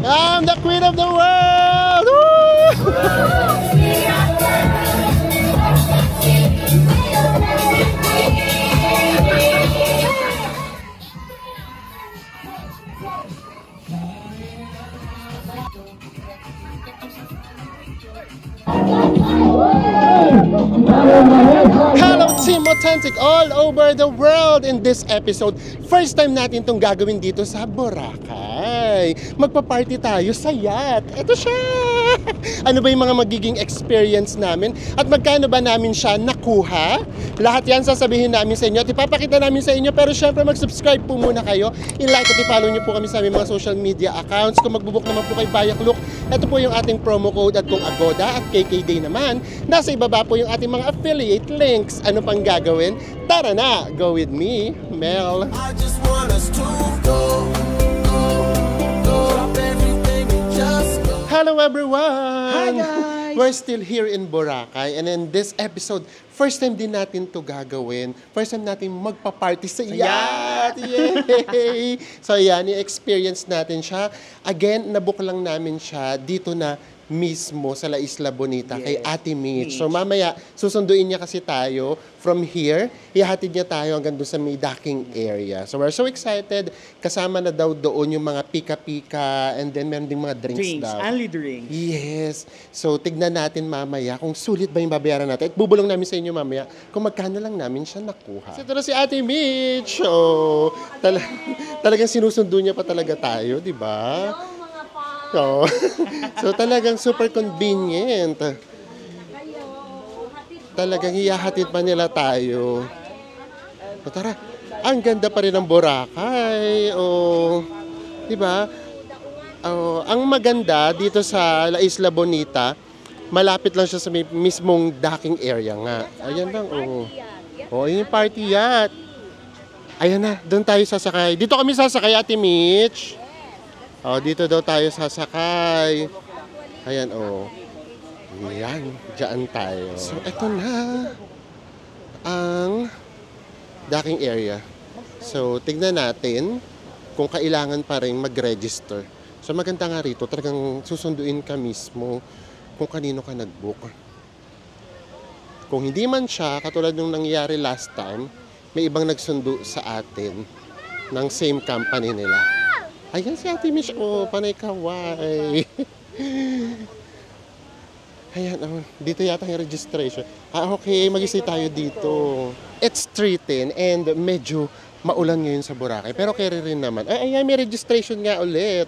I'm the queen of the world! Woo! Hello Team Authentic all over the world! In this episode, first time natin itong gagawin dito sa Boracay. Magpa-party tayo sa yacht. Ito siya! Ano ba yung mga magiging experience namin? At magkano ba namin siya nakuha? Lahat yan sasabihin namin sa inyo at ipapakita namin sa inyo. Pero syempre mag-subscribe po muna kayo. I-like at i-follow nyo po kami sa aming mga social media accounts. Kung magbubuk naman po kay Bayak Look, ito po yung ating promo code. At kung Agoda at KKday naman, nasa ibaba po yung ating mga affiliate links. Ano pang gagawin? Tara na! Go with me, Mel. I just want us to go. Hello everyone! Hi guys! We're still here in Boracay and in this episode, first time din natin to gagawin. First time natin magpa-party sa yacht! Yay! So yan, i-experience natin siya. Again, nabook lang namin siya dito na mismo sa La Isla Bonita, yes, kay Ate Mitch. So mamaya, susunduin niya kasi tayo from here. Ihatid niya tayo hanggang doon sa may docking area. So we're so excited. Kasama na daw doon yung mga pika-pika and then meron ding mga drinks daw. Only drinks. Yes. So tignan natin mamaya kung sulit ba yung babayaran natin. At bubulong namin sa inyo mamaya kung magkano lang namin siya nakuha. So ito na si Ate Mitch. Oh, talagang sinusundo niya pa talaga tayo, di ba? So, so talagang super convenient. Talagang hiyahatid pa nila tayo. So, tara, ang ganda pa rin ng Boracay. Oh, di ba? Oh, ang maganda dito sa La Isla Bonita, malapit lang siya sa mismong docking area nga. Ayan lang, oh. Oh, yun yung party yacht. Ayan na, doon tayo sasakay. Dito kami sasakay, Ate Mitch. Oh, dito daw tayo sasakay. Ayan, oh. Ayan, dyan tayo. So, eto na ang docking area. So, tignan natin kung kailangan pa rin mag-register. So, maganda nga rito, talagang susunduin ka mismo kung kanino ka nag-book. Kung hindi man siya, katulad nung nangyari last time, may ibang nagsundo sa atin ng same company nila. Ayan si Ate Mitch. Oh, panay kaway. Ayan, oh, dito yata yung registration. Ah, okay, mag-stay tayo dito. It's 3:10 and medyo maulan ngayon sa Boracay. Pero carry rin naman. Ay, ayan, may registration nga ulit.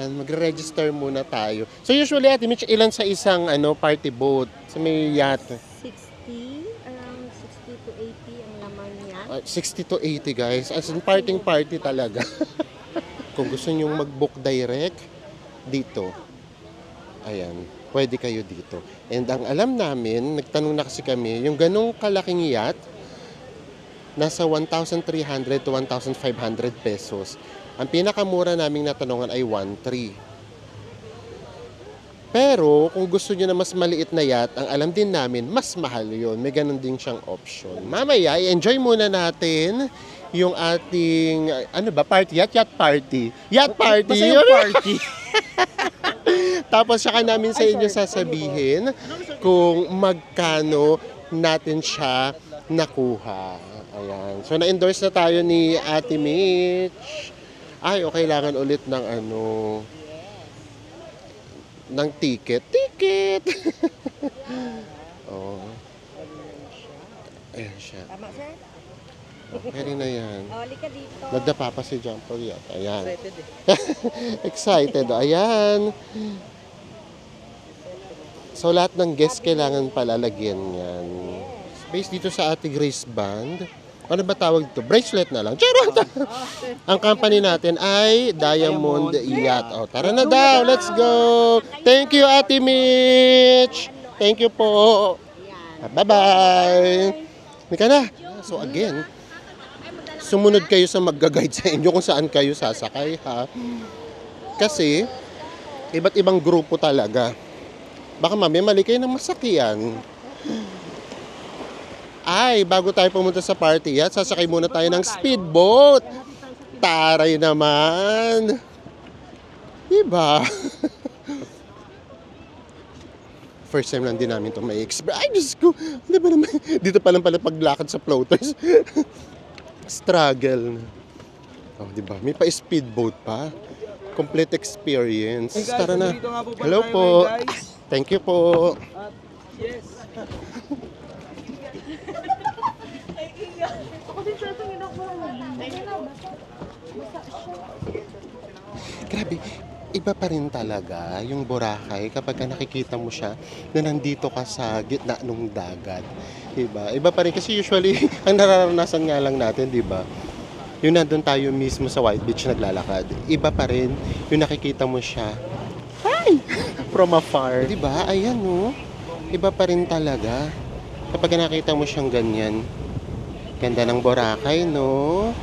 And magre-register muna tayo. So usually, Ate Mitch, ilan sa isang party boat? Sa may yacht? 60, around 60 to 80 ang laman niya. 60 to 80 guys. As in party talaga. Kung gusto nyong mag-book direct dito, ayan, pwede kayo dito. And ang alam namin, nagtanong na kasi kami, yung ganong kalaking yacht, nasa 1,300 to 1,500 pesos. Ang pinakamura naming natanungan ay 1,300. Pero, kung gusto nyo na mas maliit na yacht, ang alam din namin, mas mahal yun. May ganon din siyang option. Mamaya, i-enjoy muna natin yung ating, party? Yacht party. Yacht party! Basta yung party. Tapos, saka namin sa inyo sasabihin kung magkano natin siya nakuha. Ayan. So, na-endorse na tayo ni Ate Mitch. Ay, o kailangan ulit ng ng ticket. Oh. Ayan siya. Tama, sir? Pwede na yan. Halika dito. Nagdapa pa si John Paul yata. Ayan. Excited eh. Excited. Ayan. So, lahat ng guests kailangan palalagyan yan. Space dito sa ating wristband. Ano ba tawag dito? Bracelet na lang. Charot! Ang company natin ay Diamond Yacht. O, tara na daw. Let's go! Thank you, Ate Mitch! Thank you po! Bye-bye! Mika na! So, again, sumunod kayo sa mag-guide sa inyo kung saan kayo sasakay, ha? Kasi, iba't ibang grupo talaga. Baka mamaya mali kayo ng masakyan. Ay, bago tayo pumunta sa party yacht, sasakay muna tayo ng speedboat. Taray naman. Diba? First time lang din namin ito may experience. Ay, Diyos ko! Di ba naman? Dito pa lang pala paglakad sa floaters. Struggle. Oh, di ba? May pa-speedboat pa. Complete experience. Hey guys, Tara na. nandito nga po pala Hello tayo po. ngayon, guys. Thank you po. At yes. Grabe, iba pa rin talaga yung Boracay kapag ka nakikita mo siya na nandito ka sa gitna ng dagat. Diba? Iba pa rin kasi usually ang nararanasan nga lang natin, diba? Yung nandun tayo mismo sa White Beach naglalakad. Iba pa rin yung nakikita mo siya. Hi! From afar. Diba? Ayan no. Iba pa rin talaga kapag nakita mo siyang ganyan. Ganda ng Boracay, no?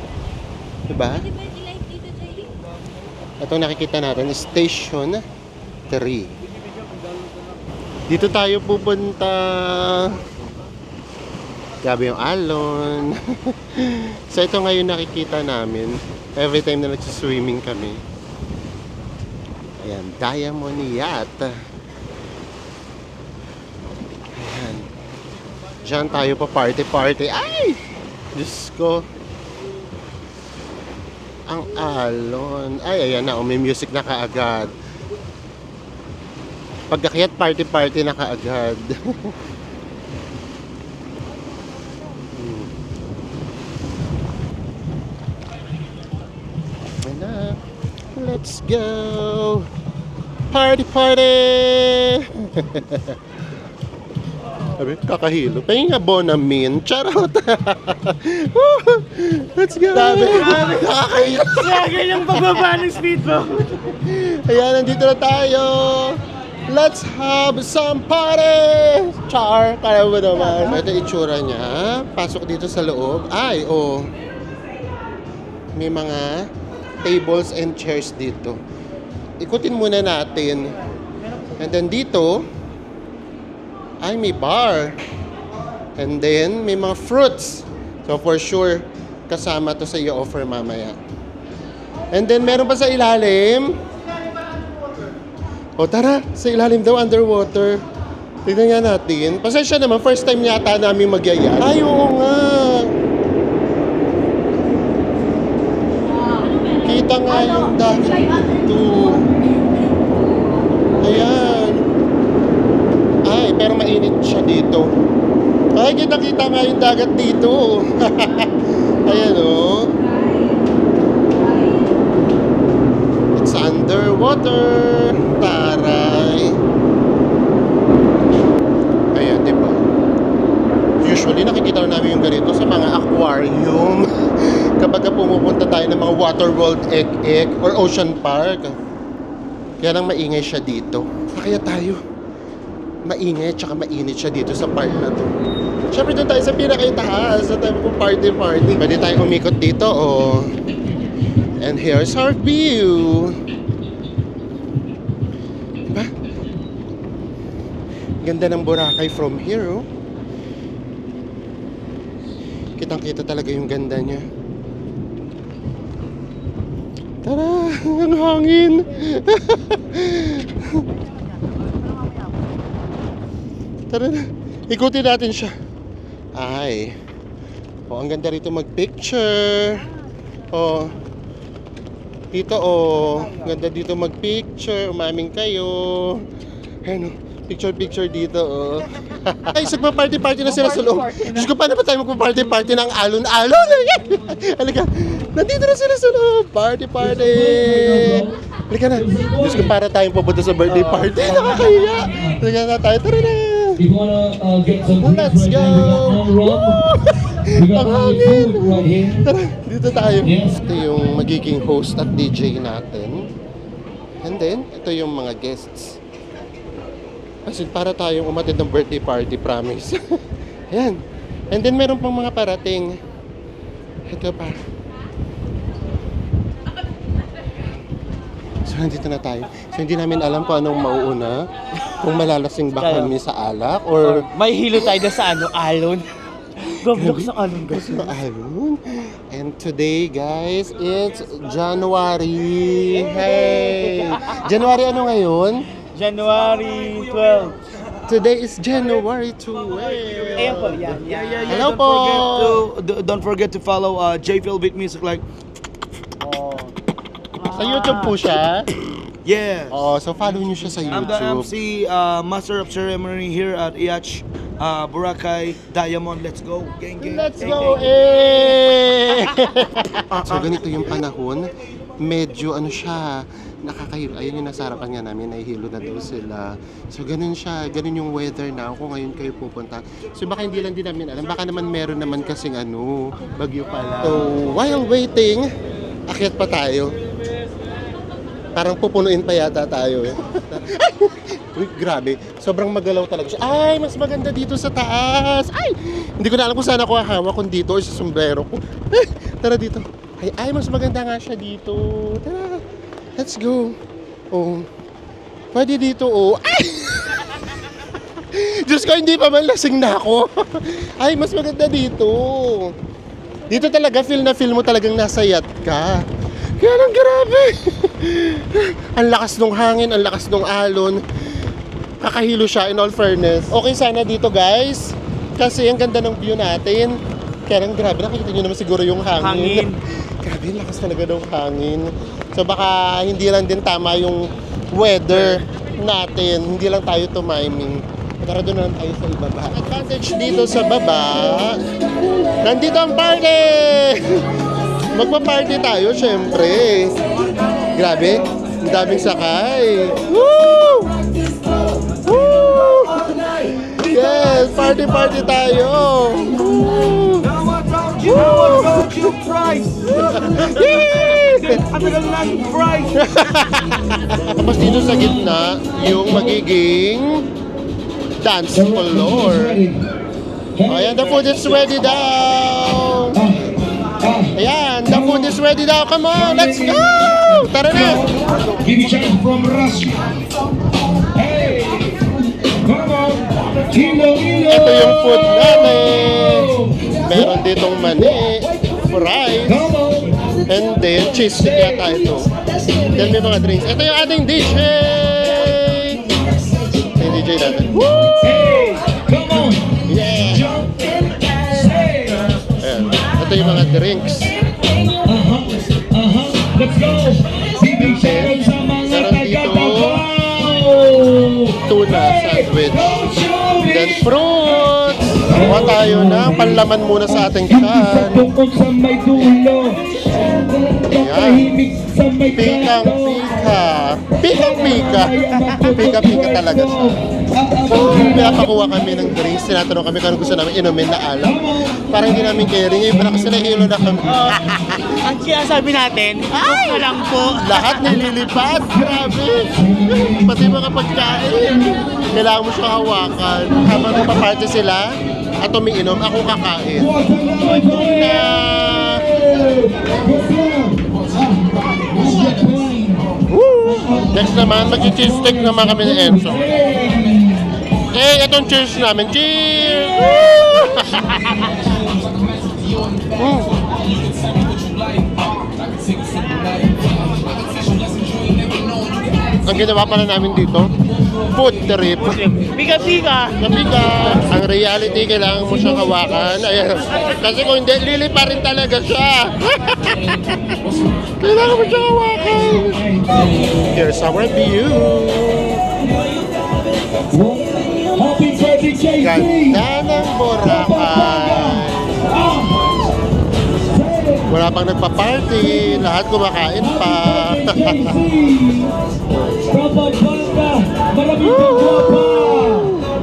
Diba? Itong nakikita natin is Station 3. Dito tayo pupunta. Grabe yung alon. So ito ngayon nakikita namin every time na nagsiswimming kami. Ayan, Diamond Yacht. Ayan. Diyan tayo pa party-party. Ay! Diyos ko. Ang alon. Ay, ayan na. May music na kaagad. Pagkakyat party-party na kaagad. Ayan na. Let's go. Party-party! Sabi, kakahilo. Pahinga Bonamin. Charot! Let's go! Sabi, kakahilo. Kaya yung pagbaba ng speedboat. Ayan, nandito na tayo. Let's have some party! Char! Kaya mo naman. Ito itsura niya. Pasok dito sa loob. Ay, oh. May mga tables and chairs dito. Ikutin muna natin. And then dito, ay may bar. And then may mga fruits. So for sure, kasama to sa iyo offer mamaya. And then meron pa sa ilalim. O tara, sa ilalim daw underwater. Tignan nga natin. Pasensya naman, first time yata namin magyaya. Ay, oo nga. Kita nga yung dagat dito. Ayan. Ay, pero mainit siya dito. Ay, kita-kita nga yung dagat dito. Ayan o. It's underwater. Taray. Ayan, di ba? Usually, nakikita namin yung ganito sa mga aquarium. Kapag pumupunta tayo ng mga Water World Egg or Ocean Park. Kaya lang maingay siya dito. Kaya tayo maingay at saka mainit siya dito sa park na to. Siyempre doon tayo sa pinakaitaas. Sa tayo kung party-party. Pwede tayo umikot dito, oh. And here's our view. Diba? Ganda ng Boracay from here, oh. Kitang-kita talaga yung ganda niya. Tara! Ang hangin! Tara na. Ikutin natin siya. Ay. Oh, ang ganda rito mag-picture. Oh. Dito, oh. Ganda dito mag-picture. Umaming kayo. Ayan, oh. Picture-picture dito, oh. Ay, magpa-party-party na sila sa loob. Diyos ko, paano pa tayo magpa-party-party ng alon-alon? Halika. Nandito na sila sa loob. Party-party. Halika na. Diyos ko, para tayong pupunta sa birthday party. Nakakahiya. Halika na tayo. Tara na. If you wanna get some drinks Let's right go! now, we got no rum. We got Ang only hangin! food right here. Tara, dito tayo. Yes. Ito yung magiging host at DJ natin. And then, ito yung mga guests. Kasi para tayong umatid ng birthday party, promise. Ayan. And then, meron pang mga parating. Ito pa. So, nandito na tayo. So, hindi namin alam kung anong mauuna. Kung malalasing ba kami sa alak or May hilo tayo na sa alon. Goblox sa alon guys. Alon. And today, guys, it's January. Hey! January ano ngayon? January 12. Today is January 12. Ayan po, yan. Hello po. Don't forget to follow JPL Beat Music like. Sa YouTube po siya. Yes. Oh, so follow niyo siya sa I'm the YouTube. MC, Master of Ceremony here at IACH Boracay Diamond. Let's go. Gang, gang. Let's gang, go! gang. Eh! So ganito yung panahon, medyo ano siya, nakakahilo. Ayun yung nasa harapan nga namin, nahihilo na daw sila. So ganun siya, ganun yung weather na kung ngayon kayo pupunta. So baka hindi lang din namin alam, baka naman meron naman kasing ano, bagyo pala. So while waiting, akyat pa tayo. Parang pupunuin pa yata tayo eh. Uy, grabe. Sobrang magalaw talaga siya. Ay, mas maganda dito sa taas. Ay! Hindi ko na alam kung saan ako hahawak, kung dito o sa sombrero ko. Tara dito. Ay, mas maganda nga siya dito. Tara. Let's go. Oh. Pwede dito, oh. Ay! Diyos ko, hindi pa man lasing na ako. Ay, mas maganda dito. Dito talaga, feel na feel mo talagang nasa yacht ka. Kaya lang grabe. Ang lakas ng hangin, ang lakas ng alon. Kakahilo siya in all fairness. Okay sana dito guys. Kasi ang ganda ng view natin. Kaya lang grabe, nakikita nyo naman siguro yung hangin. Grabe, ang lakas talaga ng hangin. So baka hindi lang din tama yung weather natin. Hindi lang tayo tumiming. Tara doon na tayo sa ibaba. Advantage dito sa baba. Nandito ang party! Magpa-party tayo, syempre. Grabe, ang daming sakay. Woo! Woo! Yes, party tayo. Woo! Tapos dito sa gitna, yung magiging dance floor. Ayan, the food is ready daw. Ayan, the food is ready daw. Come on, let's go! Tara na! Division from Russia. Hey, come on. Kilo. Ito yung food natin. Meron ditong mani, fries, Come on. and then cheese stick yata ito. Then may mga drinks. Ito yung ating DJ! Yung DJ natin. Woo! Hey, come on. Yeah! Jump. Say. Ayan. Ito yung mga drinks. Let's go. Bibig shoutout sa mga Meron dito taga-Davao. tuna sandwich. Then fruits! Kuha tayo na panlaman muna sa ating tiyan. Tungkol sa may dulo. Tahimik sa may Pikang-pika. Pikang-pika. Pika-pika talaga siya. Pinapakuha kami ng drinks. Tinatanong kami kung ano gusto namin inumin na alak. Parang hindi namin caring. Ngayon pala kasi nahilo na kami. Ang sinasabi natin, ay! Na lang po. Lahat nililipat. Grabe. Pati mga pagkain. Kailangan mo siya hawakan. Habang napaparty sila at umiinom, ako kakain. Na... Woo! Next naman, mag-cheese stick naman kami ni Enzo. Eh, itong cheers namin. Cheers! Woo! Ang ginawa pala namin dito, food trip. Pika-pika. Kapika, ang reality, kailangan mo siyang hawakan. Ayan. Kasi kung hindi, lilipa rin talaga siya. Kailangan mo siyang hawakan. Here's our view. Happy birthday, JC. Ganda ng Boracay. Wala pang nagpa-party, lahat kumakain pa.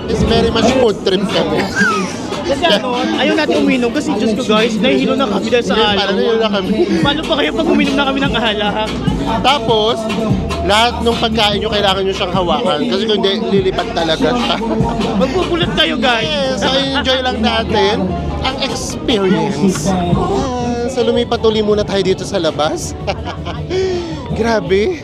It's very much food trip kami. Kasi ano, ayaw natin uminom kasi Diyos ko guys, nahihilo na kami dahil sa Paano alon. yun na kami? Paano pa kayo pag uminom na kami ng alak? Tapos, lahat ng pagkain nyo, kailangan nyo siyang hawakan. Kasi kung hindi, lilipat talaga siya. Magpupulot kayo guys. Yes, so enjoy lang natin ang experience. So lumipat uli muna tayo dito sa labas. Grabe.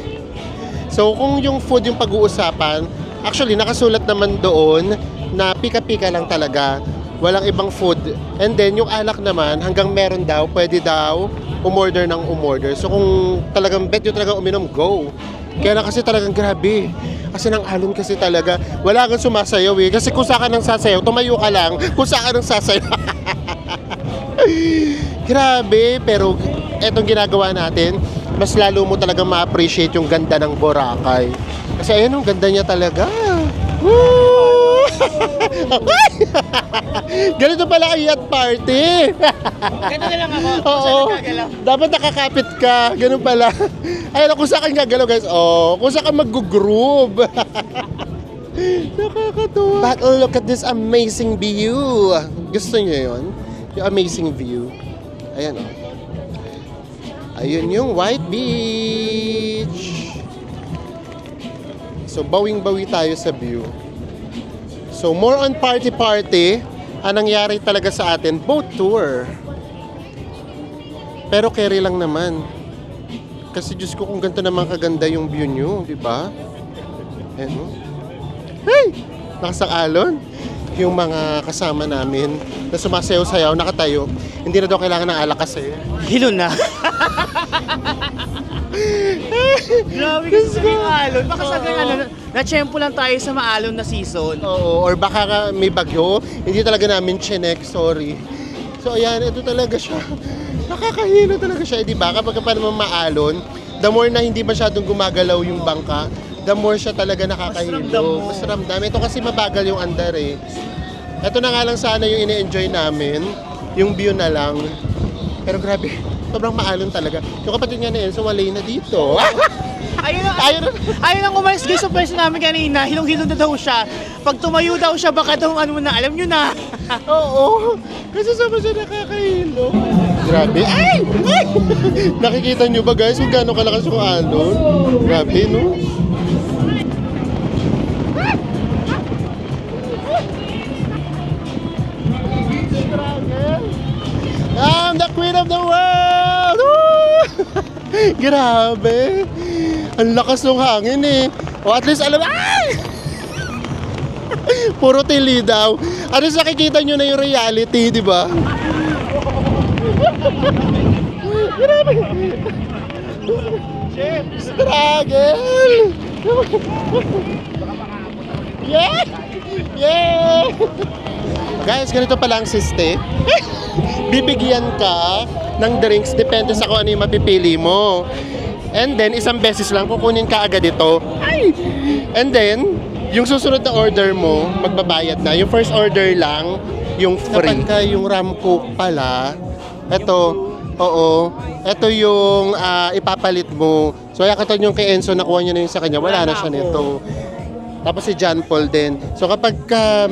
So kung yung food yung pag-uusapan, actually nakasulat naman doon na pika-pika lang talaga. Walang ibang food. And then, yung alak naman, hanggang meron daw, pwede daw umorder ng umorder. So, kung talagang bet yung talagang uminom, go. Kaya na kasi talagang grabe. Kasi nang alon kasi talaga, wala kang sumasayaw eh. Kasi kung saan ka nang sasayaw, tumayo ka lang. Kung saan ka nang sasayaw. Grabe, pero etong ginagawa natin, mas lalo mo talaga ma-appreciate yung ganda ng Boracay. Kasi ayun, ang ganda niya talaga. Woo! Ganito pala ang yacht party. Ganito na lang ako. Oo. Dapat nakakapit ka. Ganun pala. Ayun, kung saan ka gagalaw guys. Oh, kung saan ka mag-groove. Nakakatuwa. But look at this amazing view. Gusto niyo yun? Yung amazing view. Ayan o. Ayun yung White Beach. So, bawing-bawi tayo sa view. So, more on party-party. Ang nangyari talaga sa atin, boat tour. Pero carry lang naman. Kasi Diyos ko, kung ganito naman kaganda yung view nyo, di ba? Ayan o. Hey! Nakasang-alon. Yung mga kasama namin na sumasayaw-sayaw, nakatayo. Hindi na daw kailangan ng alak kasi. Hilo na. Grabe kasi sa maalon. Baka sa ganyan, na-tsempo lang tayo sa maalon na season. Oo, or baka may bagyo. Hindi talaga namin chinek, sorry. So ayan, ito talaga siya. Nakakahilo talaga siya. Di ba? Kapag pa naman maalon, the more na hindi masyadong gumagalaw yung bangka, the more siya talaga nakakahilo. Mas ramdam. Ito kasi mabagal yung andar eh. Ito na nga lang sana yung ine-enjoy namin. Yung view na lang. Pero grabe, sobrang maalon talaga. Yung kapatid nga na Enzo, walay na dito. Ayun ang umalis guys sa person namin kanina. Hilong-hilong na daw siya. Pag tumayo daw siya, baka daw ano mo na, alam nyo na. Oo, kasi sama siya nakakahilo. Grabe. Ay! Ay! Nakikita nyo ba guys kung gaano kalakas yung alon? Grabe, no? I'm the queen of the world! Woo! Grabe! Ang lakas ng hangin eh. O at least alam, ay! Puro tili daw. At least nakikita nyo na yung reality, di ba? Grabe! Struggle! Yeah! Yeah! Guys, ganito pala ang siste. Bibigyan ka ng drinks depende sa kung ano yung mapipili mo. And then, isang beses lang kukunin ka agad ito. Ay! And then, yung susunod na order mo, magbabayad na. Yung first order lang, yung free. Kapag yung ram coke pala, ito, oo, ito yung ipapalit mo. So, yakatan yung kay Enzo, nakuha niya na yung sa kanya, wala na siya nito. Tapos si John Paul din. So kapag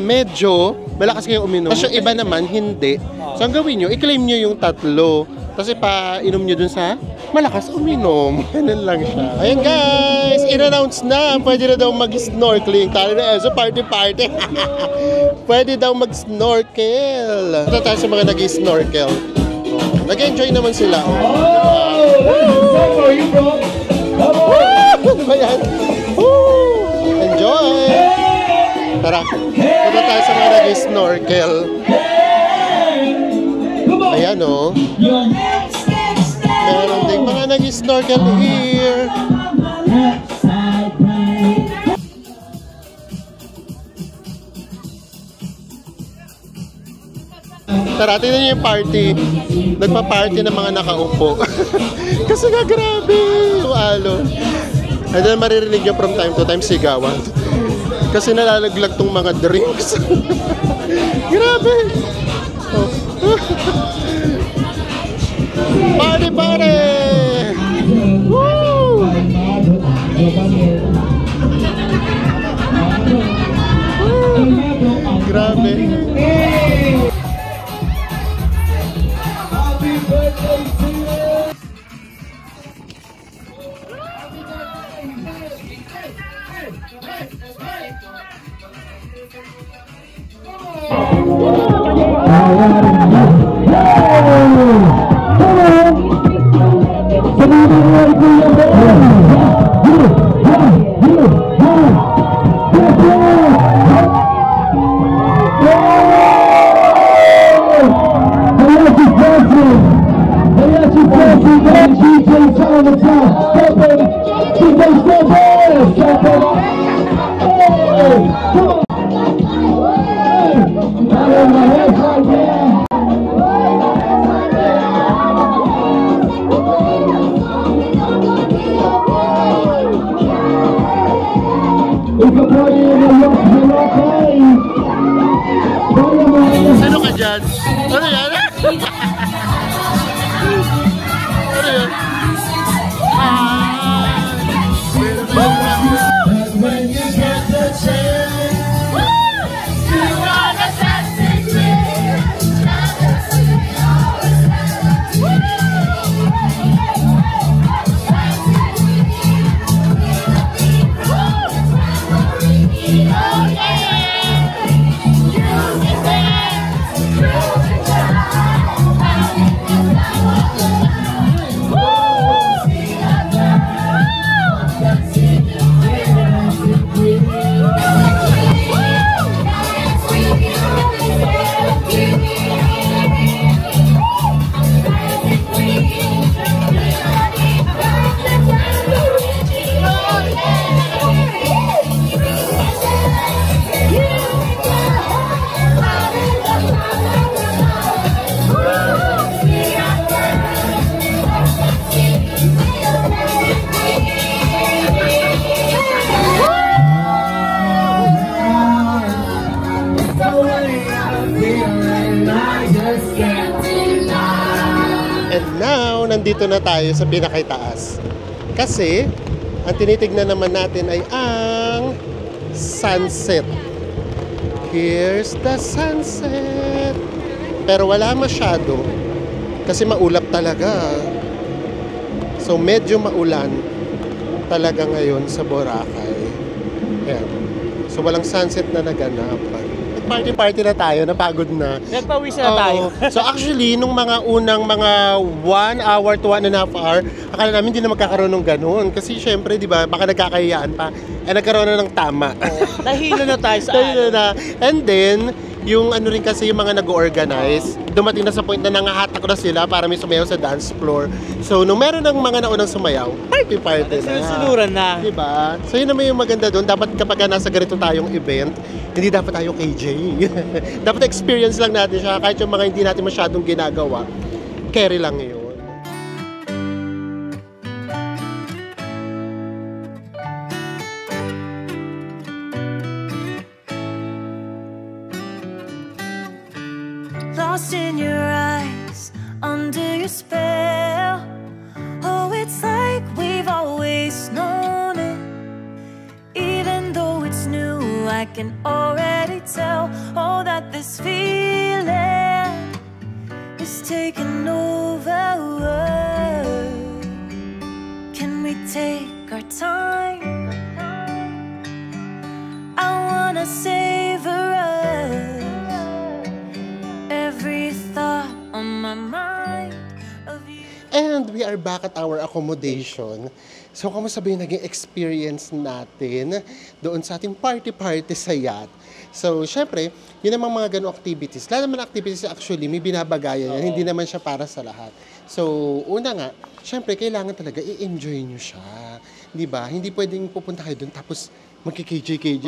medyo malakas kayo uminom, tapos yung iba naman hindi. So ang gawin nyo, i-claim nyo yung tatlo. Tapos ipa-inom nyo dun sa malakas uminom. Ganun lang siya. Ayan guys, in-announce na. Pwede na daw mag-snorkeling. Talo na so party. Pwede daw mag-snorkel. Ito tayo sa mga nag-snorkel. Nag-enjoy naman sila. For you, bro. Ano ba yan? Enjoy! Tara, punta tayo sa mga nag-snorkel. Ayan o. Meron ding mga nag-snorkel here. Tara, tingnan niyo yung party. Nagpa-party ng mga nakaupo. Kasi nga grabe yung alon. And then maririnig nyo from time to time sigawan. Kasi nalalaglag tong mga drinks. Grabe! Oh. Party! Woo! Grabe! Yeah! It's a party in the Rock Boracay. Diamond. Ano ka dyan? Ano yan? Ano yan? But when you get the chance, And now, nandito na tayo sa pinakaitaas. Kasi, ang tinitignan naman natin ay ang sunset. Here's the sunset. Pero wala masyado. Kasi maulap talaga. So, medyo maulan talaga ngayon sa Boracay. Ayan. So, walang sunset na naganap. Party-party na tayo, napagod na. Nagpawis na tayo. So actually, nung mga unang mga 1 hour to 1.5 hour, akala namin hindi na magkakaroon ng ganun. Kasi syempre, di ba, baka nagkakayaan pa. Eh, nagkaroon na ng tama. Nahilo na tayo sa Nahilo na. And then, yung ano rin kasi yung mga nag-organize, dumating na sa point na nangahatak na sila para may sumayaw sa dance floor. So, nung meron ng mga naunang sumayaw, party-party na. Sunuran na. Diba? So, yun naman yung maganda doon. Dapat kapag nasa ganito tayong event, hindi dapat tayo KJ. Dapat experience lang natin siya. Kahit yung mga hindi natin masyadong ginagawa, carry lang yun. Lost in your eyes, under your spell. Oh, it's like we've always known it. Even though it's new, I can already tell. Oh, that this feeling is taking over. Can we take our time? I wanna savor us. Every thought on my mind of you. And we are back at our accommodation. So, kamusta ba yung naging experience natin doon sa ating party-party sa yacht? So, syempre, yun namang mga ganong activities. Lahat naman activities actually, may binabagayan yan. Hindi naman siya para sa lahat. So, una nga, syempre, kailangan talaga i-enjoy nyo siya. Di ba? Hindi pwedeng pupunta kayo doon tapos magki-KJ-KJ.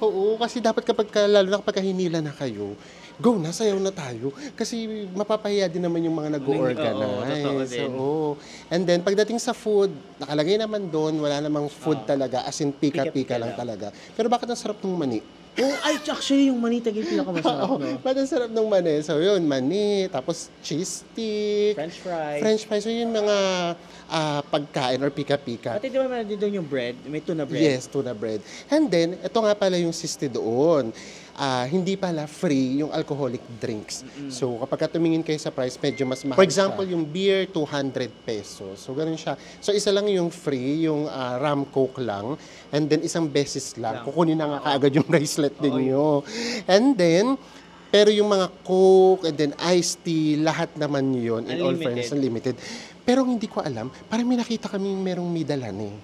Oo, kasi dapat lalo na kapag hinila na kayo, go na, sayaw na tayo. Kasi mapapahiya din naman yung mga nag-organize. So, and then, pagdating sa food, nakalagay naman doon, wala namang food talaga, as in pika-pika lang talaga. Pero bakit ang sarap ng mani? Oh, ay, actually, yung mani tagay pinakamasarap, no? Bakit ang sarap ng mani? So, yun, mani, tapos cheese stick, French fries. French fries. So, yun mga pagkain or pika-pika. Pati di ba meron din doon yung bread? May tuna bread. Yes, tuna bread. And then, ito nga pala yung siste doon. Hindi pala free yung alcoholic drinks. So, kapag tumingin kayo sa price, medyo mas mahal. For example, yung beer, 200 pesos. So, ganun siya. So, isa lang yung free, yung rum coke lang. And then, isang beses lang. Kukunin na nga kaagad yung bracelet ninyo. And then, pero yung mga coke, and then iced tea, lahat naman yun, in all fairness, unlimited. Pero hindi ko alam, parang may nakita kaming merong may dalan eh.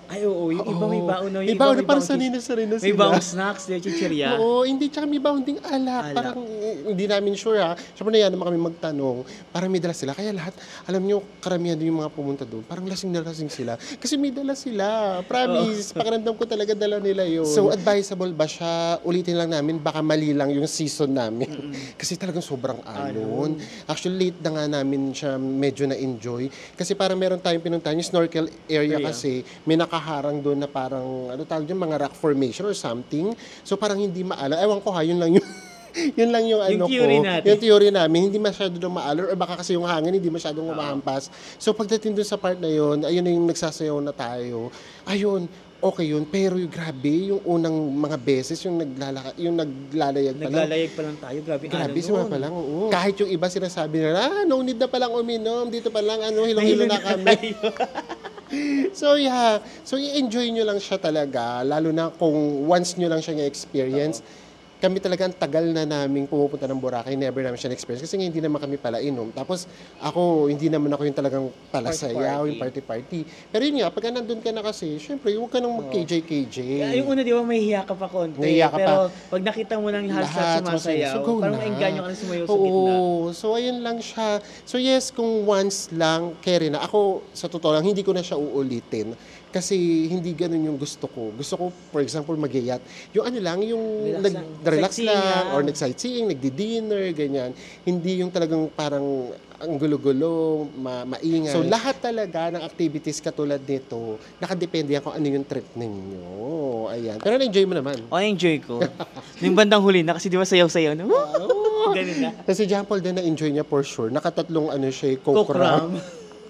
Ay, oo. Yung iba may baon na. May baon na, parang sanay na sila. May baon snacks, de chichirya. Oo, hindi. Tsaka may baon ding alak. Parang hindi namin sure ha. Siyempre na yan naman kami magtanong. Parang may dala sila. Kaya lahat, alam nyo, karamihan yung mga pumunta doon. Parang lasing na lasing sila. Kasi may dala sila. Promise. Pakiramdam ko talaga dala nila yun. So, advisable ba siya? Ulitin lang namin. Baka mali lang yung season namin. Kasi talagang sobrang alon. Actually, late na nga namin siya medyo na-enjoy. Kasi parang meron tayong pinuntahan yung snorkel area kasi may nakaharang doon na parang, ano tawag yun, mga rock formation or something. So parang hindi maalam. Ewan ko ha, yun lang yung yun lang yung ano theory ko. natin. Yung theory namin, hindi masyado daw maalor or baka kasi yung hangin hindi masyadong umahampas. So pagdating doon sa part na yun, ayun na yung nagsasayaw na tayo. Ayun, okay yun. Pero yung grabe, yung unang mga beses, yung naglalayag pa lang. Naglalayag pa lang tayo. Grabe, Grabe, ano suma nun? pa lang, oo. Kahit yung iba sinasabi nila, no need na palang uminom, dito pa lang, hilong-hilo na kami. So yeah, so i-enjoy nyo lang siya talaga, lalo na kung once nyo lang siya experience. Kami talaga ang tagal na namin pumupunta ng Boracay, never namin siya na-experience kasi nga hindi naman kami pala inom. Tapos ako, hindi naman ako yung talagang palasayaw, yung party-party. Pero yun nga, pagka nandun ka na kasi, syempre, huwag ka nang mag-KJ-KJ. Yung una, di ba, may hiya ka pa konti. Nahiya ka pero pa. pag nakita mo ng halos Lahat, sumasayaw, so go parang na. maengganyo ka na sumayaw sa Oo, gitna. so ayun lang siya. So yes, kung once lang, carry na. Ako, sa totoo lang, hindi ko na siya uulitin. Kasi hindi ganun yung gusto ko. Gusto ko, for example, mag-yat. Yung ano lang, yung Relax relax lang. lang, Sightseeing or nag-sightseeing, nagdi-dinner, ganyan. Hindi yung talagang parang ang gulo-gulo, maingay. So lahat talaga ng activities katulad nito, nakadepende yan kung ano yung trip ninyo. Ayan. Pero na-enjoy mo naman. enjoy ko. Yung bandang huli na, kasi di ba sayaw-sayaw na. Ganun na. Kasi John Paul din na-enjoy niya for sure. Nakatatlong Coke Ram.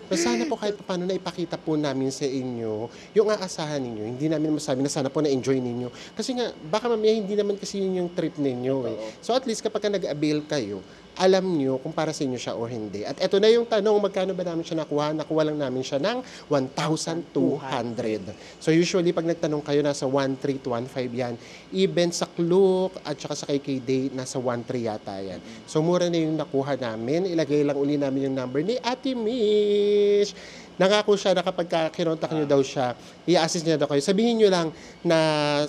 Pero sana po kahit paano na ipakita po namin sa inyo yung aasahan ninyo. Hindi namin masabi na sana po na-enjoy ninyo. Kasi nga, baka mamaya hindi naman kasi yun yung trip ninyo. Eh. So at least kapag nag-avail kayo, alam nyo kung para sa inyo siya o hindi. At eto na yung tanong, magkano ba namin siya nakuha? Nakuha lang namin siya ng 1,200. So usually pag nagtanong kayo, nasa 1,300 to 1,500 yan. Even sa Klook at saka sa KKday, nasa 1,300 yata yan. So mura na yung nakuha namin. Ilagay lang uli namin yung number ni Ate Mish. Nangako siya na kapag kinontak nyo daw siya, i-assist niya daw kayo. Sabihin nyo lang na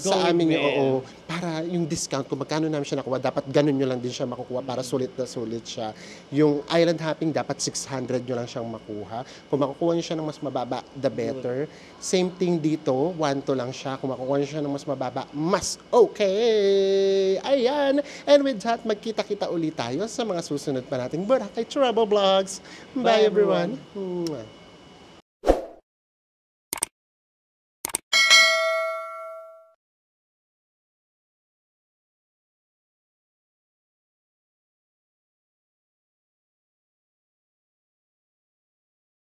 sa amin nyo, oo, para yung discount, kung magkano namin siya nakuha, dapat ganun nyo lang din siya makukuha para sulit na sulit siya. Yung island hopping, dapat 600 nyo lang siyang makuha. Kung makukuha nyo siya ng mas mababa, the better. Same thing dito, 1 to lang siya. Kung makukuha nyo siya ng mas mababa, mas okay! Ayan! And with that, magkita-kita ulit tayo sa mga susunod pa nating Boracay Travel Vlogs. Bye everyone!